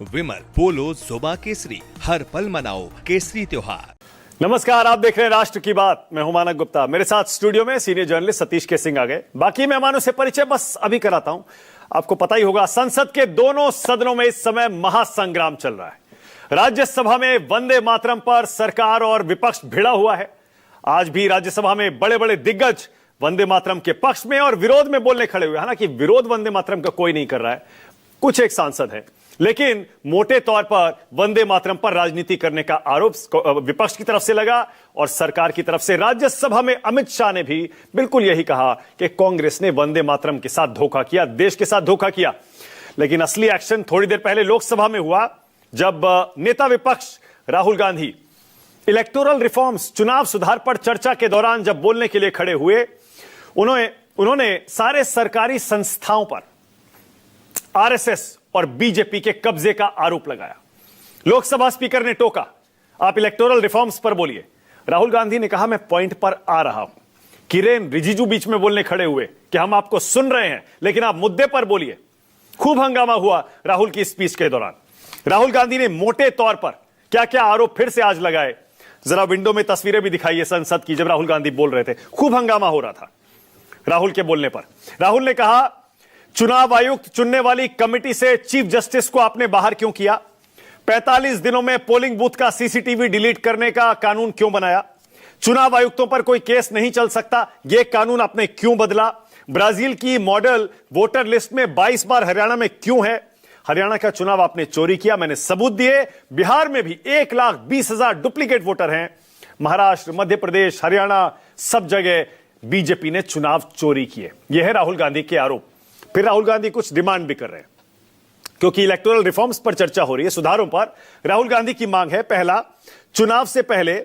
विमल पोलो जोबा केसरी, हर पल मनाओ केसरी त्योहार। नमस्कार, आप देख रहे हैं राष्ट्र की बात। मैं हूं मानक गुप्ता। मेरे साथ स्टूडियो में सीनियर जर्नलिस्ट सतीश के सिंह आ गए। बाकी मेहमानों से परिचय बस अभी कराता हूं। आपको पता ही होगा, संसद के दोनों सदनों में इस समय महासंग्राम चल रहा है। राज्यसभा में वंदे मातरम पर सरकार और विपक्ष भिड़ा हुआ है। आज भी राज्यसभा में बड़े बड़े दिग्गज वंदे मातरम के पक्ष में और विरोध में बोलने खड़े हुए। हालांकि विरोध वंदे मातरम का कोई नहीं कर रहा है, कुछ एक सांसद है, लेकिन मोटे तौर पर वंदे मातरम पर राजनीति करने का आरोप विपक्ष की तरफ से लगा और सरकार की तरफ से। राज्यसभा में अमित शाह ने भी बिल्कुल यही कहा कि कांग्रेस ने वंदे मातरम के साथ धोखा किया, देश के साथ धोखा किया। लेकिन असली एक्शन थोड़ी देर पहले लोकसभा में हुआ, जब नेता विपक्ष राहुल गांधी इलेक्टोरल रिफॉर्म्स, चुनाव सुधार पर चर्चा के दौरान जब बोलने के लिए खड़े हुए, उन्होंने सारे सरकारी संस्थाओं पर आरएसएस और बीजेपी के कब्जे का आरोप लगाया। लोकसभा स्पीकर ने टोका, आप इलेक्टोरल रिफॉर्म्स पर बोलिए। राहुल गांधी ने कहा, मैं पॉइंट पर आ रहा हूं। किरेन रिजिजू बीच में बोलने खड़े हुए कि हम आपको सुन रहे हैं, लेकिन आप मुद्दे पर बोलिए। खूब हंगामा हुआ राहुल की स्पीच के दौरान। राहुल गांधी ने मोटे तौर पर क्या क्या आरोप फिर से आज लगाए। जरा विंडो में तस्वीरें भी दिखाइए संसद की, जब राहुल गांधी बोल रहे थे। खूब हंगामा हो रहा था राहुल के बोलने पर। राहुल ने कहा, चुनाव आयुक्त चुनने वाली कमेटी से चीफ जस्टिस को आपने बाहर क्यों किया? 45 दिनों में पोलिंग बूथ का सीसीटीवी डिलीट करने का कानून क्यों बनाया? चुनाव आयुक्तों पर कोई केस नहीं चल सकता, यह कानून आपने क्यों बदला? ब्राजील की मॉडल वोटर लिस्ट में 22 बार हरियाणा में क्यों है? हरियाणा का चुनाव आपने चोरी किया, मैंने सबूत दिए। बिहार में भी 1,20,000 डुप्लीकेट वोटर हैं। महाराष्ट्र, मध्य प्रदेश, हरियाणा, सब जगह बीजेपी ने चुनाव चोरी किए। यह है राहुल गांधी के आरोप। फिर राहुल गांधी कुछ डिमांड भी कर रहे हैं, क्योंकि इलेक्टोरल रिफॉर्म्स पर चर्चा हो रही है, सुधारों पर। राहुल गांधी की मांग है, पहला, चुनाव से पहले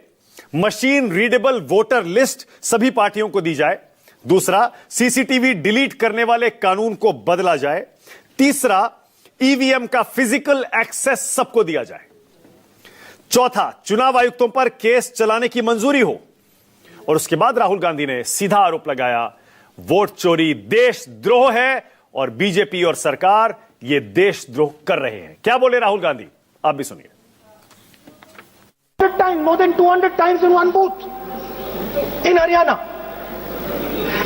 मशीन रीडेबल वोटर लिस्ट सभी पार्टियों को दी जाए। दूसरा, सीसीटीवी डिलीट करने वाले कानून को बदला जाए। तीसरा, ईवीएम का फिजिकल एक्सेस सबको दिया जाए। चौथा, चुनाव आयुक्तों पर केस चलाने की मंजूरी हो। और उसके बाद राहुल गांधी ने सीधा आरोप लगाया, वोट चोरी देशद्रोह है और बीजेपी और सरकार ये देशद्रोह कर रहे हैं। क्या बोले राहुल गांधी, आप भी सुनिए। More than 200 times in one booth in Haryana,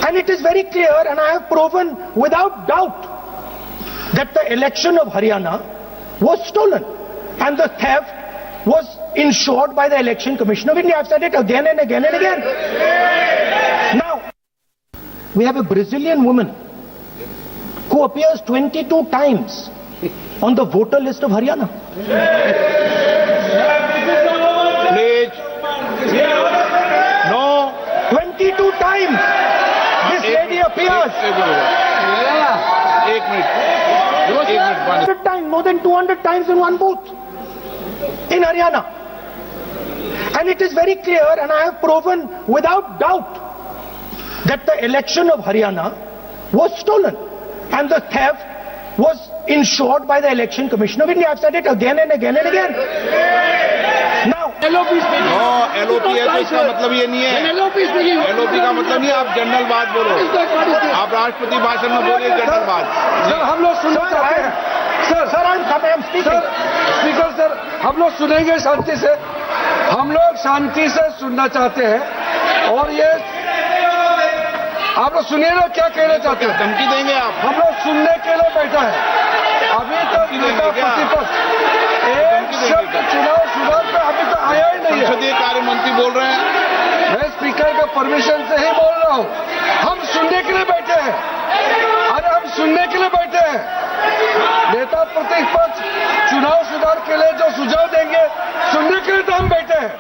and it is very clear, and I have proven without doubt that the election of Haryana was stolen and the theft was ensured by the Election Commission of India. I've said it again and again and again. Now, we have a Brazilian woman who appears 22 times on the voter list of Haryana. Please. No. 22 times this lady appears. More than 200 times in one booth in Haryana. And it is very clear, and I have proven without doubt that the election of Haryana was stolen and the theft was ensured by the Election Commission of India. I've said it again and again and again. Now, LOP है तो इसका मतलब ये नहीं है। LOP का मतलब नहीं, आप जनरल बात बोलो। आप राष्ट्रपति भाषण में बोलिए जनरल बात। सर, हम लोग सुनना चाहते हैं। स्पीकर सर, हम लोग सुनेंगे शांति से। हम लोग शांति से सुनना चाहते हैं। और ये आप लोग सुनिए ना, क्या कहना चाहते हैं? धमकी देंगे आप? हम लोग सुनने के लिए बैठा है। अभी तक नेता प्रतिपक्ष एक शब्द चुनाव सुधार पे अभी तक आया ही नहीं है। संसदीय कार्य मंत्री बोल रहे हैं। मैं स्पीकर के परमिशन से ही बोल रहा हूँ। हम सुनने के लिए बैठे हैं। अरे हम सुनने के लिए बैठे हैं। नेता प्रतिपक्ष चुनाव सुधार के लिए जो सुझाव देंगे, सुनने के लिए तो हम बैठे हैं।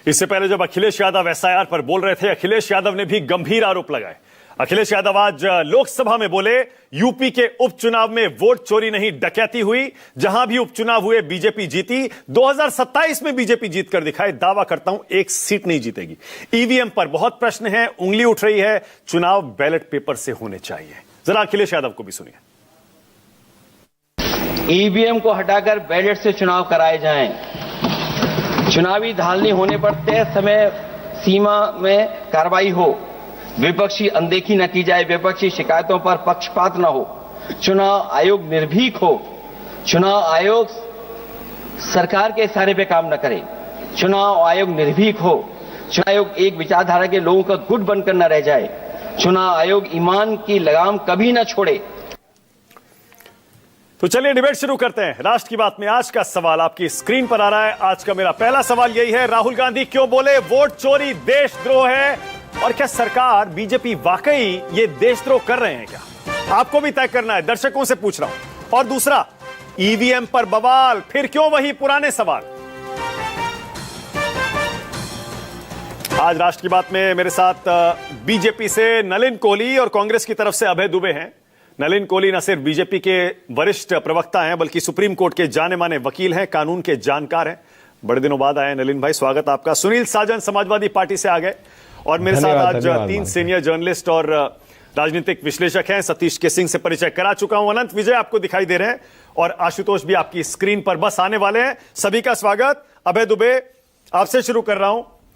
इससे पहले जब अखिलेश यादव एसआईआर पर बोल रहे थे, अखिलेश यादव ने भी गंभीर आरोप लगाए। अखिलेश यादव आज लोकसभा में बोले, यूपी के उपचुनाव में वोट चोरी नहीं, डकैती हुई। जहां भी उपचुनाव हुए बीजेपी जीती। 2027 में बीजेपी जीत कर दिखाए। दावा करता हूं, एक सीट नहीं जीतेगी। ईवीएम पर बहुत प्रश्न है, उंगली उठ रही है। चुनाव बैलेट पेपर से होने चाहिए। जरा अखिलेश यादव को भी सुनिए। ईवीएम को हटाकर बैलेट से चुनाव कराए जाएं। चुनावी धालनी होने पर तय समय सीमा में कार्रवाई हो। विपक्षी अनदेखी न की जाए, विपक्षी शिकायतों पर पक्षपात न हो, चुनाव आयोग निर्भीक हो, चुनाव आयोग सरकार के इशारे पे काम न करे, चुनाव आयोग निर्भीक हो, चुनाव आयोग एक विचारधारा के लोगों का गुट बनकर न रह जाए, चुनाव आयोग ईमान की लगाम कभी न छोड़े। तो चलिए डिबेट शुरू करते हैं। राष्ट्र की बात में आज का सवाल आपकी स्क्रीन पर आ रहा है। आज का मेरा पहला सवाल यही है, राहुल गांधी क्यों बोले वोट चोरी देशद्रोह है, और क्या सरकार बीजेपी वाकई ये देशद्रोह कर रहे हैं क्या? आपको भी तय करना है, दर्शकों से पूछ रहा हूं। और दूसरा, ईवीएम पर बवाल, फिर क्यों वही पुराने सवाल? आज राष्ट्र की बात में मेरे साथ बीजेपी से नलिन कोहली और कांग्रेस की तरफ से अभय दुबे हैं। नलिन कोहली न सिर्फ बीजेपी के वरिष्ठ प्रवक्ता हैं, बल्कि सुप्रीम कोर्ट के जाने माने वकील हैं, कानून के जानकार हैं। बड़े दिनों बाद आए नलिन भाई, स्वागत आपका। सुनील साजन समाजवादी पार्टी से आ गए, और मेरे साथ आज 3 सीनियर जर्नलिस्ट और राजनीतिक विश्लेषक हैं। सतीश के सिंह से परिचय करा चुका हूं, अनंत विजय आपको दिखाई दे रहे हैं, और आशुतोष भी आपकी स्क्रीन पर बस आने वाले हैं। सभी का स्वागत। अभय दुबे, आपसे शुरू कर रहा हूं।